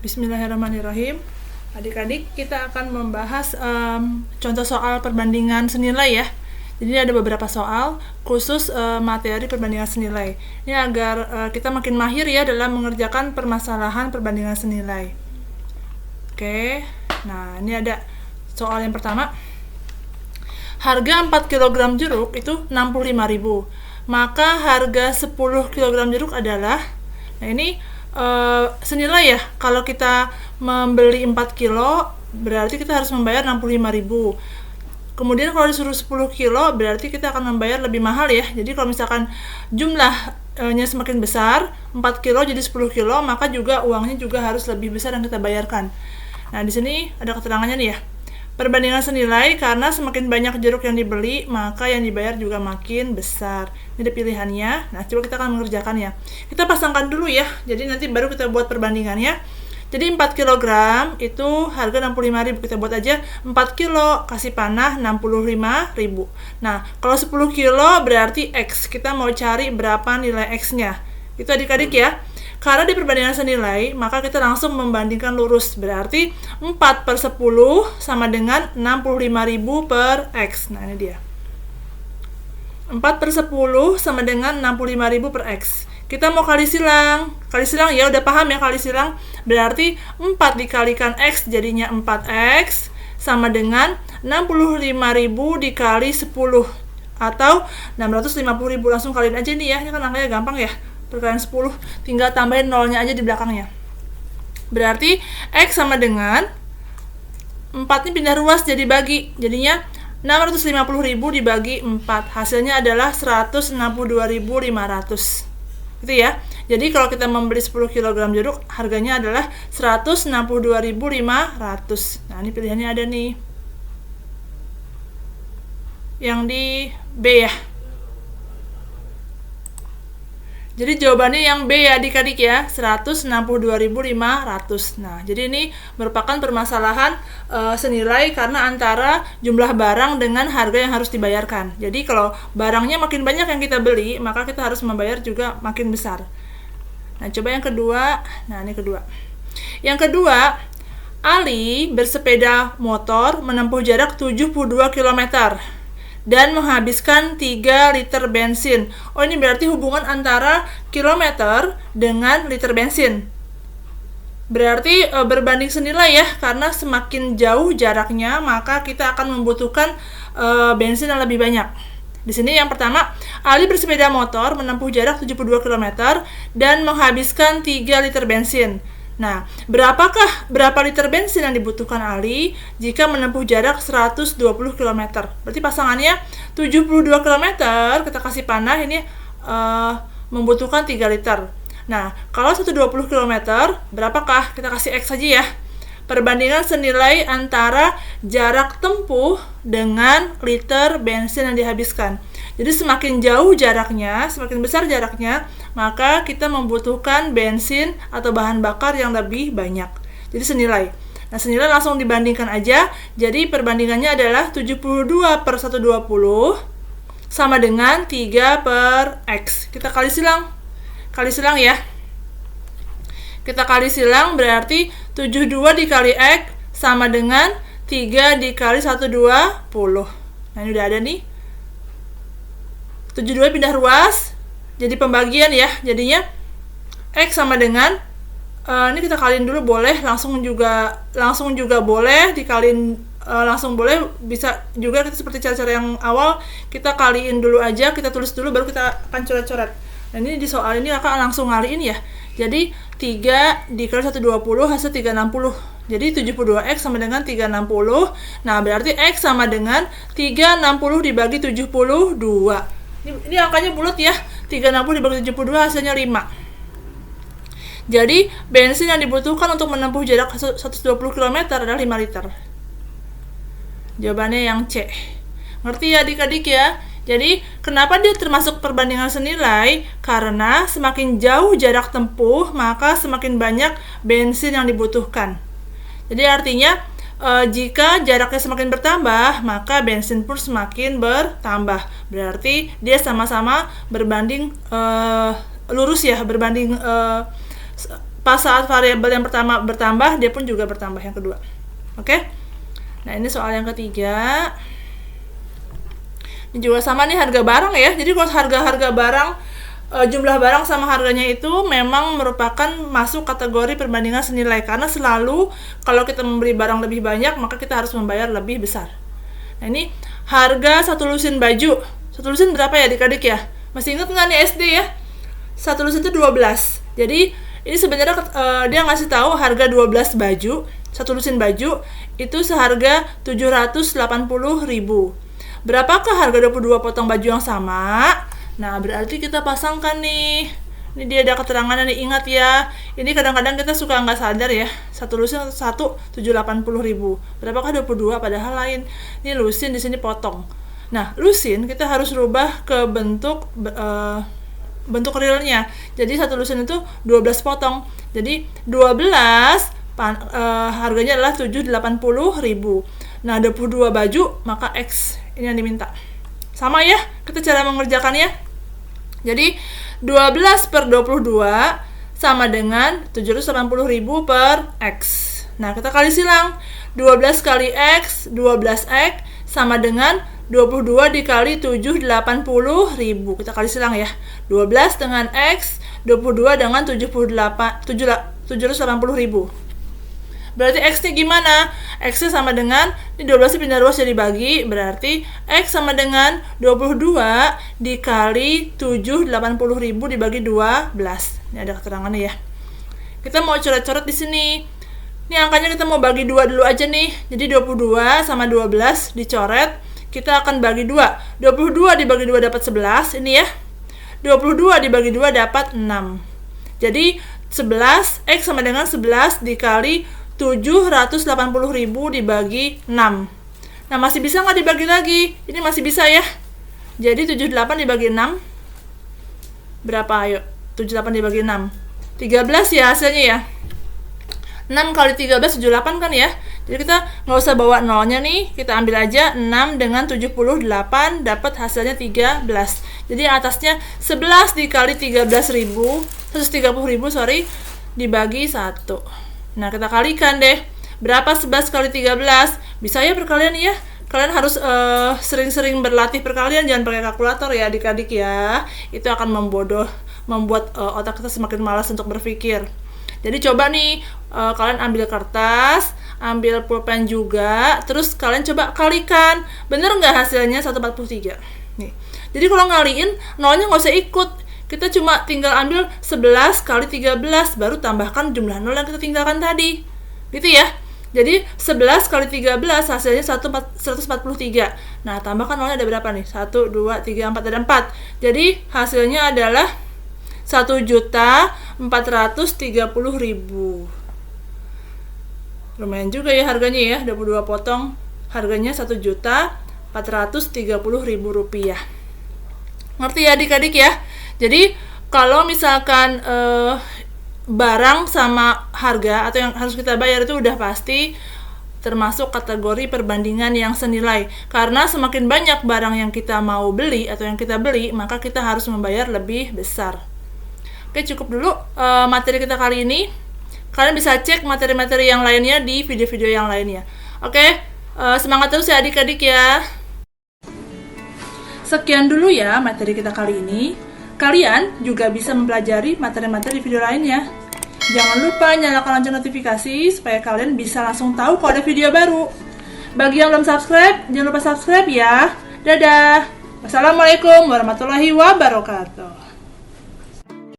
Bismillahirrahmanirrahim. Adik-adik, kita akan membahas contoh soal perbandingan senilai ya. Jadi ada beberapa soal khusus materi perbandingan senilai. Ini agar kita makin mahir ya dalam mengerjakan permasalahan perbandingan senilai. Oke, nah ini ada soal yang pertama. Harga 4 kg jeruk itu 65.000. Maka harga 10 kg jeruk adalah, nah ini senilai ya. Kalau kita membeli 4 kilo berarti kita harus membayar 65.000. Kemudian kalau disuruh 10 kilo berarti kita akan membayar lebih mahal ya. Jadi kalau misalkan jumlahnya semakin besar, 4 kilo jadi 10 kilo, maka juga uangnya juga harus lebih besar yang kita bayarkan. Nah, di sini ada keterangannya nih ya. Perbandingan senilai karena semakin banyak jeruk yang dibeli, maka yang dibayar juga makin besar. Ini ada pilihannya. Nah, coba kita akan mengerjakannya. Kita pasangkan dulu ya. Jadi nanti baru kita buat perbandingannya. Jadi 4 kg itu harga 65.000. Kita buat aja 4 kilo kasih panah 65.000. Nah, kalau 10 kilo berarti X. Kita mau cari berapa nilai X-nya. Itu adik-adik ya. Karena di perbandingan senilai, maka kita langsung membandingkan lurus. Berarti 4/10 sama dengan 65.000 per X. Nah, ini dia. 4/10 sama dengan 65.000 per X. Kita mau kali silang. Kali silang ya, udah paham ya kali silang. Berarti 4 dikalikan X jadinya 4X sama dengan 65.000 dikali 10. Atau 650.000. Langsung kaliin aja nih ya. Ini kan angkanya gampang ya. Perkalian 10, tinggal tambahin nolnya aja di belakangnya. Berarti X sama dengan 4 ini pindah ruas jadi bagi. Jadinya 650.000 dibagi 4. Hasilnya adalah 162.500. Gitu ya. Jadi kalau kita membeli 10 kg jeruk, harganya adalah 162.500. Nah, ini pilihannya ada nih. Yang di B ya. Jadi jawabannya yang B ya adik-adik ya, 162.500. Nah, jadi ini merupakan permasalahan senilai karena antara jumlah barang dengan harga yang harus dibayarkan. Jadi kalau barangnya makin banyak yang kita beli, maka kita harus membayar juga makin besar. Nah, coba yang kedua. Nah, ini kedua. Yang kedua, Ali bersepeda motor menempuh jarak 72 km. Dan menghabiskan 3 liter bensin. Oh, ini berarti hubungan antara kilometer dengan liter bensin. Berarti berbanding senilai ya, karena semakin jauh jaraknya, maka kita akan membutuhkan bensin yang lebih banyak. Di sini yang pertama, Ali bersepeda motor menempuh jarak 72 km dan menghabiskan 3 liter bensin. Nah, berapa liter bensin yang dibutuhkan Ali jika menempuh jarak 120 km? Berarti pasangannya 72 km, kita kasih panah ini membutuhkan 3 liter. Nah, kalau 120 km, berapakah? Kita kasih X saja ya. Perbandingan senilai antara jarak tempuh dengan liter bensin yang dihabiskan. Jadi semakin jauh jaraknya, semakin besar jaraknya, maka kita membutuhkan bensin atau bahan bakar yang lebih banyak. Jadi senilai. Nah, senilai langsung dibandingkan aja. Jadi perbandingannya adalah 72/120 sama dengan 3 per X. Kita kali silang. Kali silang ya. Kita kali silang berarti 72 dikali X sama dengan 3 dikali 120. Nah, ini udah ada nih. 72 pindah ruas jadi pembagian ya. Jadinya X sama dengan ini kita kaliin dulu boleh, langsung juga boleh dikaliin langsung boleh, bisa juga kita seperti cara-cara yang awal, kita kaliin dulu aja, kita tulis dulu baru kita akan coret-coret. Nah, ini di soal ini akan langsung ngaliin ya. Jadi 3 dikali 120 hasil 360. Jadi 72X sama dengan 360. Nah, berarti X sama dengan 360 dibagi 72. Ini angkanya bulat ya. 360 dibagi 72 hasilnya 5. Jadi bensin yang dibutuhkan untuk menempuh jarak 120 km adalah 5 liter. Jawabannya yang C. Ngerti ya adik-adik ya? Jadi kenapa dia termasuk perbandingan senilai? Karena semakin jauh jarak tempuh, maka semakin banyak bensin yang dibutuhkan. Jadi artinya jika jaraknya semakin bertambah, maka bensin pun semakin bertambah. Berarti dia sama-sama berbanding lurus ya, berbanding pas saat variabel yang pertama bertambah, dia pun juga bertambah yang kedua. Oke? Nah, ini soal yang ketiga. Ini juga sama nih harga barang ya. Jadi kalau harga barang, jumlah barang sama harganya itu memang merupakan masuk kategori perbandingan senilai, karena selalu kalau kita membeli barang lebih banyak maka kita harus membayar lebih besar. Nah, ini harga satu lusin baju. Satu lusin berapa ya adik-adik ya? Masih ingat nggak nih SD ya? Satu lusin itu 12. Jadi ini sebenarnya dia ngasih tahu harga 12 baju, satu lusin baju itu seharga 780.000. Berapakah harga 22 potong baju yang sama? Nah, berarti kita pasangkan nih. Ini dia ada keterangannya nih, ingat ya. Ini kadang-kadang kita suka nggak sadar ya. Satu lusin 780.000. Berapakah 22 padahal lain. Ini lusin, di sini potong. Nah, lusin kita harus rubah ke bentuk realnya. Jadi satu lusin itu 12 potong. Jadi 12 harganya adalah 780.000. Nah, 22 baju, maka X ini yang diminta. Sama ya, kita cara mengerjakannya. Jadi 12 per 22 sama dengan 780.000 per X. Nah, kita kali silang. 12 kali X, 12X sama dengan 22 dikali 780.000. Kita kali silang ya. 12 dengan X, 22 dengan 780.000. Berarti X-nya gimana? X-nya sama dengan, ini 12 pindah ruas jadi bagi, berarti X sama dengan 22 dikali 780.000 dibagi 12. Ini ada keterangannya ya. Kita mau coret-coret di sini. Ini angkanya kita mau bagi 2 dulu aja nih. Jadi 22 sama 12 dicoret. Kita akan bagi 2. 22 dibagi 2 dapat 11, ini ya. 22 dibagi 2 dapat 6. Jadi 11, X sama dengan 11 dikali 780.000 dibagi 6. Nah, masih bisa nggak dibagi lagi? Ini masih bisa ya. Jadi 78 dibagi 6. Berapa ayo? 78 dibagi 6. 13 ya hasilnya ya. 6 kali 13, 78 kan ya. Jadi kita nggak usah bawa nolnya nih. Kita ambil aja 6 dengan 78, dapat hasilnya 13. Jadi atasnya 11 dikali 13.000, 130.000 dibagi 1. Nah, kita kalikan deh. Berapa 11 kali 13? Bisa ya perkalian ya. Kalian harus sering-sering berlatih perkalian, jangan pakai kalkulator ya adik-adik ya. Itu akan membuat otak kita semakin malas untuk berpikir. Jadi coba nih, kalian ambil kertas, ambil pulpen juga, terus kalian coba kalikan. Bener nggak hasilnya 143? Nih. Jadi kalau ngaliin, nolnya nggak usah ikut. Kita cuma tinggal ambil 11 kali 13, baru tambahkan jumlah nol yang kita tinggalkan tadi. Gitu ya. Jadi 11 kali 13 hasilnya 143. Nah, tambahkan nolnya ada berapa nih? 1, 2, 3, 4, ada 4. Jadi hasilnya adalah 1.430.000. Lumayan juga ya harganya ya, 22 potong. Harganya 1.430.000 rupiah. Ngerti ya adik-adik ya? Jadi kalau misalkan barang sama harga atau yang harus kita bayar itu udah pasti termasuk kategori perbandingan yang senilai. Karena semakin banyak barang yang kita mau beli atau yang kita beli, maka kita harus membayar lebih besar. Oke, cukup dulu materi kita kali ini. Kalian bisa cek materi-materi yang lainnya di video-video yang lainnya. Oke, semangat terus ya adik-adik ya. Sekian dulu ya materi kita kali ini. Kalian juga bisa mempelajari materi-materi video lainnya. Jangan lupa nyalakan lonceng notifikasi supaya kalian bisa langsung tahu kalau ada video baru. Bagi yang belum subscribe, jangan lupa subscribe ya. Dadah. Wassalamualaikum warahmatullahi wabarakatuh.